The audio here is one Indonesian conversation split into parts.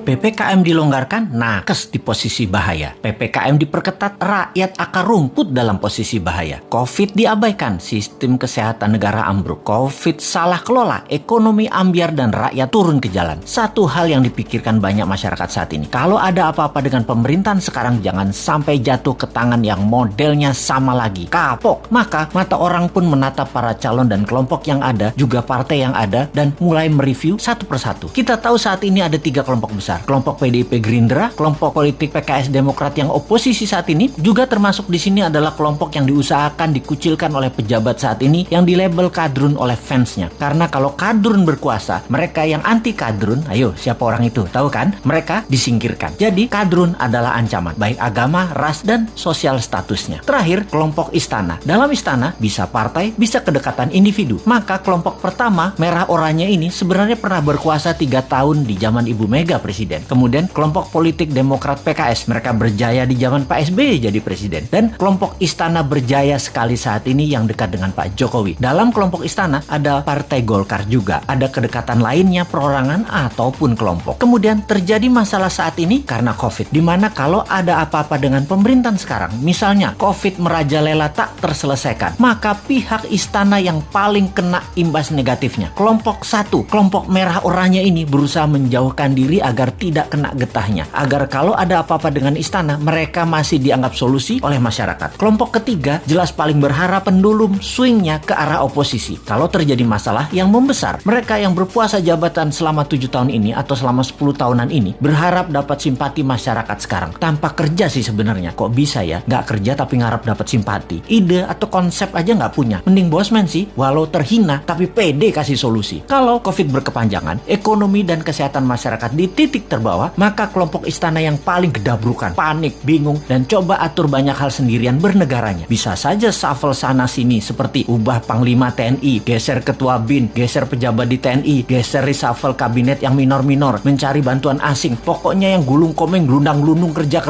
PPKM dilonggarkan, nakes di posisi bahaya. PPKM diperketat, rakyat akar rumput dalam posisi bahaya. Covid diabaikan, sistem kesehatan negara ambruk. Covid salah kelola, ekonomi ambyar dan rakyat turun ke jalan. Satu hal yang dipikirkan banyak masyarakat saat ini, kalau ada apa-apa dengan pemerintahan sekarang, jangan sampai jatuh ke tangan yang modelnya sama lagi, kapok. Maka mata orang pun menatap para calon dan kelompok yang ada, juga partai yang ada, dan mulai mereview satu persatu. Kita tahu saat ini ada 3 kelompok besar. Kelompok PDIP Gerindra, kelompok politik PKS Demokrat yang oposisi saat ini, juga termasuk di sini adalah kelompok yang diusahakan dikucilkan oleh pejabat saat ini yang dilabel kadrun oleh fansnya. Karena kalau kadrun berkuasa, mereka yang anti kadrun, ayo siapa orang itu? Tahu kan? Mereka disingkirkan. Jadi kadrun adalah ancaman, baik agama, ras, dan sosial statusnya. Terakhir, kelompok istana. Dalam istana bisa partai, bisa kedekatan individu. Maka kelompok pertama, merah oranye ini sebenarnya pernah berkuasa 3 tahun di zaman Ibu Mega presiden. Kemudian kelompok politik Demokrat PKS, mereka berjaya di zaman Pak SBY jadi presiden. Dan kelompok istana berjaya sekali saat ini yang dekat dengan Pak Jokowi. Dalam kelompok istana ada Partai Golkar juga, ada kedekatan lainnya perorangan ataupun kelompok. Kemudian terjadi masalah saat ini karena Covid, dimana kalau ada apa-apa dengan pemerintahan sekarang, misalnya Covid merajalela tak terselesaikan, maka pihak istana yang paling kena imbas negatifnya. Kelompok 1, kelompok merah oranye ini berusaha menjauhkan diri agar tidak kena getahnya, agar kalau ada apa-apa dengan istana, mereka masih dianggap solusi oleh masyarakat. Kelompok ketiga jelas paling berharap pendulum swingnya ke arah oposisi. Kalau terjadi masalah yang membesar, mereka yang berpuasa jabatan selama 7 tahun ini atau selama 10 tahunan ini berharap dapat simpati masyarakat sekarang. Tanpa kerja sih sebenarnya. Kok bisa ya? Nggak kerja tapi ngarap dapat simpati. Ide atau konsep aja nggak punya. Mending bosman sih, walau terhina tapi pede kasih solusi. Kalau Covid berkepanjangan, ekonomi dan kesehatan masyarakat di titik terbawah, maka kelompok istana yang paling gedabrukan, panik, bingung, dan coba atur banyak hal sendirian bernegaranya. Bisa saja shuffle sana sini seperti ubah Panglima TNI, geser Ketua BIN, geser pejabat di TNI, geser reshuffle kabinet yang minor-minor, mencari bantuan asing. Pokoknya yang gulung komeng, gelundang-gelundung kerja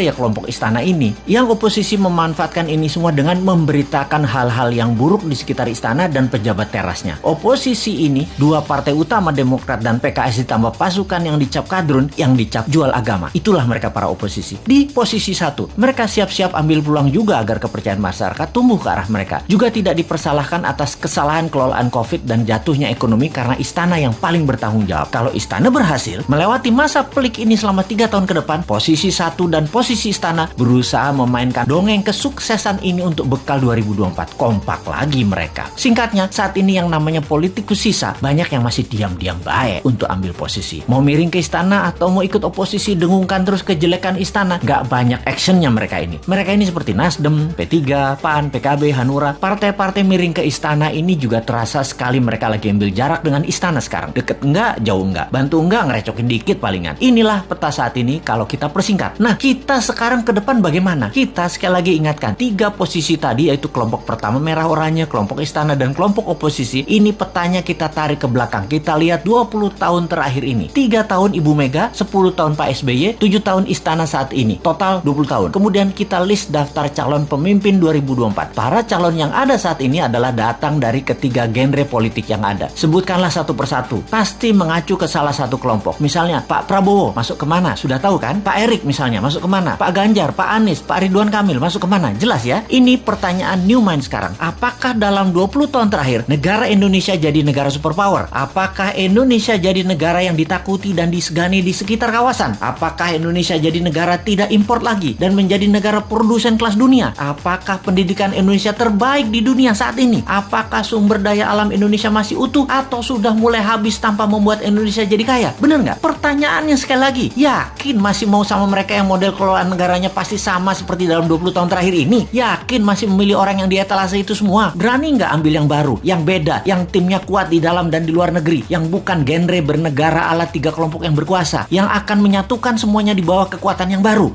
ya kelompok istana ini. Yang oposisi memanfaatkan ini semua dengan memberitakan hal-hal yang buruk di sekitar istana dan pejabat terasnya. Oposisi ini, 2 partai utama Demokrat dan PKS ditambah pasukan yang dicap kadrun, yang dicap jual agama. Itulah mereka para oposisi. Di posisi 1, mereka siap-siap ambil peluang juga agar kepercayaan masyarakat tumbuh ke arah mereka. Juga tidak dipersalahkan atas kesalahan kelolaan Covid dan jatuhnya ekonomi karena istana yang paling bertanggung jawab. Kalau istana berhasil melewati masa pelik ini selama 3 tahun ke depan, posisi 1 dan posisi istana berusaha memainkan dongeng kesuksesan ini untuk bekal 2024. Kompak lagi mereka. Singkatnya, saat ini yang namanya politikus sisa, banyak yang masih diam-diam baik untuk ambil posisi. Mau miring ke istana atau mau ikut oposisi dengungkan terus kejelekan istana, gak banyak actionnya mereka ini. Mereka ini seperti Nasdem, P3, PAN, PKB, Hanura. Partai-partai miring ke istana ini juga terasa sekali mereka lagi ambil jarak dengan istana sekarang. Deket enggak, jauh enggak, bantu enggak, ngerecokin dikit palingan. Inilah peta saat ini kalau kita persingkat. Nah, kita sekarang ke depan bagaimana? Kita sekali lagi ingatkan, 3 posisi tadi yaitu kelompok pertama merah oranye, kelompok istana, dan kelompok oposisi. Ini petanya kita tarik ke belakang. Kita lihat 20 tahun terakhir ini. 3 tahun Ibu Mega, 10 tahun Pak SBY, 7 tahun istana saat ini. Total 20 tahun. Kemudian kita list daftar calon pemimpin 2024. Para calon yang ada saat ini adalah datang dari ketiga genre politik yang ada. Sebutkanlah satu persatu. Pasti mengacu ke salah satu kelompok. Misalnya Pak Prabowo masuk kemana? Sudah tahu kan? Pak Erik misalnya masuk kemana? Pak Ganjar, Pak Anies, Pak Ridwan Kamil masuk kemana? Jelas ya? Ini pertanyaan new mind sekarang. Apakah dalam 20 tahun terakhir negara Indonesia jadi negara superpower? Apakah Indonesia jadi negara yang ditakuti dan disegani di sekitar kawasan? Apakah Indonesia jadi negara tidak impor lagi dan menjadi negara produsen kelas dunia? Apakah pendidikan Indonesia terbaik di dunia saat ini? Apakah sumber daya alam Indonesia masih utuh atau sudah mulai habis tanpa membuat Indonesia jadi kaya? Bener nggak? Pertanyaannya sekali lagi, yakin masih mau sama mereka yang model kelolaan negaranya pasti sama seperti dalam 20 tahun terakhir ini? Yakin masih memilih orang yang di etalase itu semua? Berani nggak ambil yang baru, yang beda, yang timnya kuat di dalam dan di luar negeri, yang bukan genre bernegara ala 3 kelompok yang berkuasa, yang akan menyatukan semuanya di bawah kekuatan yang baru?